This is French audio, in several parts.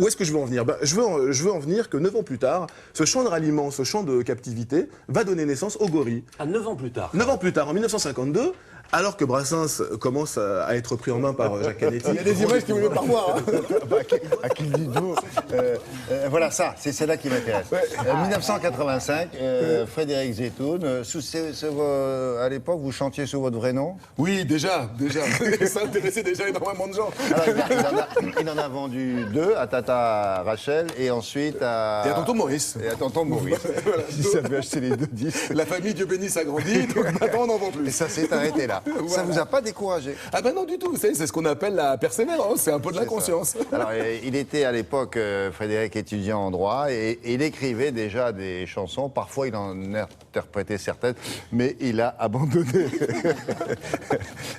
où est-ce que je veux en venir? Je veux en venir que 9 ans plus tard, ce champ de ralliement, ce champ de captivité, va donner naissance au gorille. À 9 ans plus tard. 9 ans plus tard, en 1952, alors que Brassens commence à être pris en main par Jacques Canetti. Il y a des images qui ne voulaient pas voir. À qui le dites-vous voilà, ça, c'est là qui m'intéresse. 1985, Frédéric Zetoun, à l'époque, vous chantiez sous votre vrai nom? Oui, déjà. Ça intéressait déjà énormément de gens. Alors, il en a vendu 2, à Tata Rachel, et ensuite à... Et à tonton Maurice. Et à tonton Maurice. Voilà. Il savait acheter les 2 disques. La famille, Dieu bénisse, a grandi, donc maintenant on n'en vend plus. Et ça s'est arrêté là. Voilà. Ça vous a pas découragé? Ah ben non du tout, vous savez, c'est ce qu'on appelle la persévérance, c'est un peu de la conscience. Alors, il était à l'époque, Frédéric, étudiant en droit, et il écrivait déjà des chansons. Parfois, il en interprétait certaines, mais il a abandonné.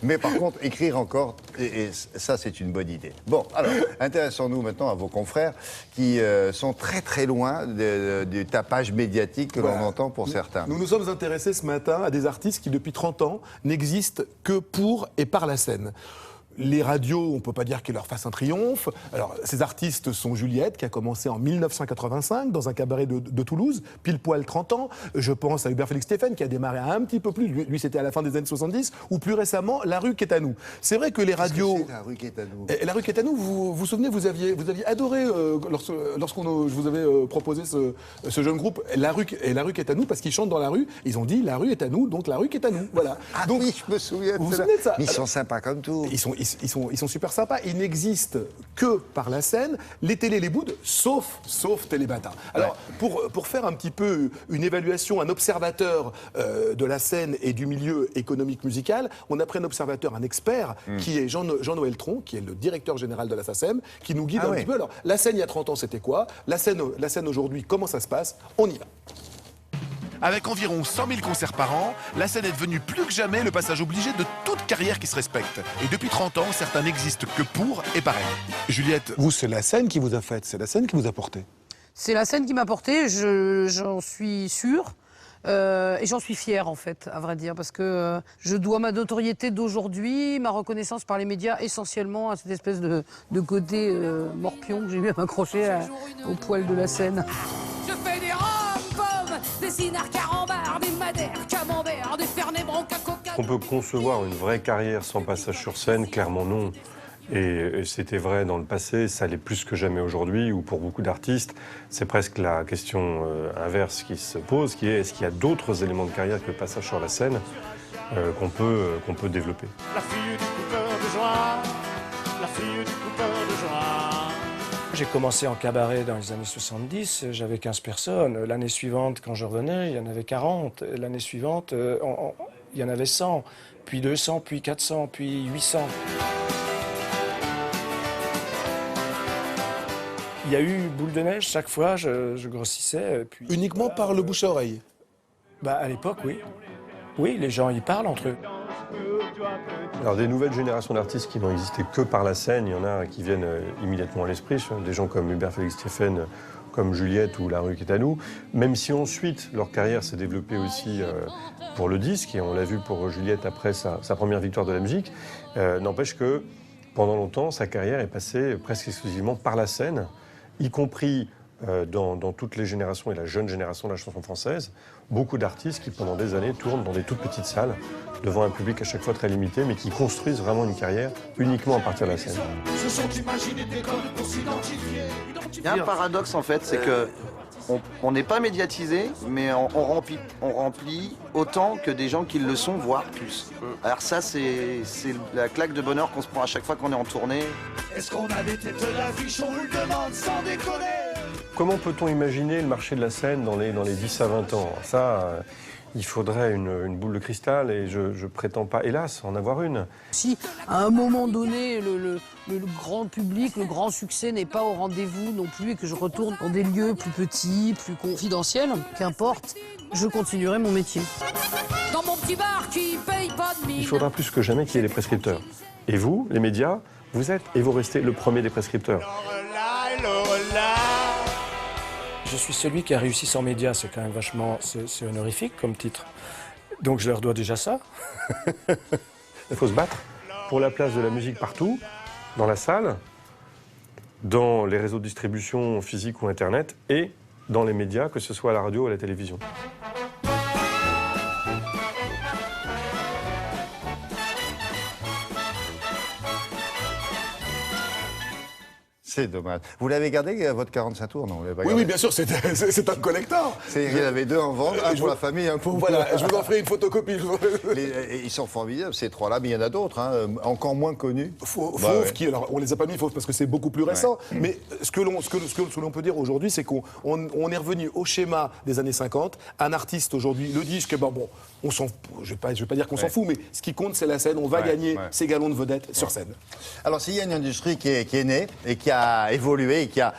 Mais par contre, écrire encore, et ça, c'est une bonne idée. Bon, alors, intéressons-nous maintenant à vos confrères qui sont très très loin du tapage médiatique que l'on entend pour certains. Nous nous sommes intéressés ce matin à des artistes qui, depuis 30 ans, n'existent que pour et par la scène. Les radios, on ne peut pas dire qu'ils leur fassent un triomphe. Alors, ces artistes sont Juliette, qui a commencé en 1985 dans un cabaret de Toulouse, pile poil 30 ans. Je pense à Hubert Félix Stéphane, qui a démarré un petit peu plus. Lui c'était à la fin des années 70, ou plus récemment, La rue qui est à nous. C'est vrai que les radios... Qu'est-ce que c'est, La rue qui est à nous? La rue qui est à nous, vous vous souvenez, vous aviez adoré, lorsqu'on je vous avais proposé ce jeune groupe, La rue qui est à nous, parce qu'ils chantent dans la rue. Ils ont dit, la rue est à nous, donc la rue qui est à nous. Voilà. Ah donc, oui, je me souviens vous vous souvenez de ça? Mais ils sont sympas comme tout. Ils sont super sympas. Ils n'existent que par la scène. Les télés les boudent, sauf Télébata. Alors, pour faire un petit peu une évaluation, un observateur de la scène et du milieu économique musical, on a pris un observateur, un expert, qui est Jean-Noël Tron, qui est le directeur général de la SACEM, qui nous guide un petit peu. Alors, la scène il y a 30 ans, c'était quoi? La scène aujourd'hui, comment ça se passe? On y va. Avec environ 100 000 concerts par an, la scène est devenue plus que jamais le passage obligé de toute carrière qui se respecte. Et depuis 30 ans, certains n'existent que pour et par elle. Juliette, vous, c'est la scène qui vous a faite, c'est la scène qui vous a porté. C'est la scène qui m'a porté, j'en suis sûre. Et j'en suis fière, en fait, à vrai dire, parce que je dois ma notoriété d'aujourd'hui, ma reconnaissance par les médias, essentiellement à cette espèce de côté morpion que j'ai eu à m'accrocher au poil de la scène. Je fais des rom-coms, des cinards carambars, des madères, camembert, des fernet branca coca. On peut concevoir une vraie carrière sans passage sur scène, clairement non. Et c'était vrai dans le passé, ça l'est plus que jamais aujourd'hui, ou pour beaucoup d'artistes, c'est presque la question inverse qui se pose, qui est est-ce qu'il y a d'autres éléments de carrière que le passage sur la scène qu'on peut développer. La fille du coupeur de joie, la fille du coupeur de joie. J'ai commencé en cabaret dans les années 70, j'avais 15 personnes. L'année suivante, quand je revenais, il y en avait 40. L'année suivante, il y en avait 100, puis 200, puis 400, puis 800. Il y a eu boule de neige, chaque fois, je grossissais. Puis, uniquement par le bouche à oreille? Bah, à l'époque, oui. Oui, les gens y parlent entre eux. Alors des nouvelles générations d'artistes qui n'ont existé que par la scène, il y en a qui viennent immédiatement à l'esprit, des gens comme Hubert Félix Stéphane, comme Juliette ou La rue qui est à nous, même si ensuite leur carrière s'est développée aussi pour le disque, et on l'a vu pour Juliette après sa première victoire de la musique, n'empêche que pendant longtemps, sa carrière est passée presque exclusivement par la scène, y compris dans toutes les générations et la jeune génération de la chanson française, beaucoup d'artistes qui pendant des années tournent dans des toutes petites salles, devant un public à chaque fois très limité, mais qui construisent vraiment une carrière uniquement à partir de la scène. Il y a un paradoxe en fait, c'est que on n'est pas médiatisé, mais on remplit autant que des gens qui le sont, voire plus. Alors ça, c'est la claque de bonheur qu'on se prend à chaque fois qu'on est en tournée. Est-ce qu'on a des têtes d'affiche, on le demande sans déconner. Comment peut-on imaginer le marché de la scène dans les 10 à 20 ans? Ça, il faudrait une boule de cristal et je prétends pas, hélas, en avoir une. Si, à un moment donné, le grand public, le grand succès n'est pas au rendez-vous non plus et que je retourne dans des lieux plus petits, plus confidentiels, qu'importe, je continuerai mon métier. Dans mon petit bar qui paye pas de mine. Il faudra plus que jamais qu'il y ait des prescripteurs. Et vous, les médias, vous êtes et vous restez le premier des prescripteurs. Je suis celui qui a réussi sans médias, c'est quand même vachement... C'est honorifique comme titre. Donc je leur dois déjà ça. Il faut se battre pour la place de la musique partout, dans la salle, dans les réseaux de distribution physique ou Internet et dans les médias, que ce soit à la radio ou à la télévision. C'est dommage. Vous l'avez gardé, votre 45 tours, non? Vous l'avez pas Oui, gardé oui, bien sûr, c'est un collector. Il y en avait 2 en vente, un pour la famille, un pour vous. Voilà, je vous en ferai une photocopie. Ils sont formidables, ces 3-là, mais il y en a d'autres, hein, encore moins connus. Fauve, ouais. qui, alors, on les a pas mis Fauve parce que c'est beaucoup plus récent, mais ce que l'on peut dire aujourd'hui, c'est qu'on est revenu au schéma des années 50. Un artiste aujourd'hui, le disque, bon, je vais pas dire qu'on s'en fout, mais ce qui compte, c'est la scène. On va gagner ses galons de vedette sur scène. Alors, s'il y a une industrie qui est née et qui a évolué et qui a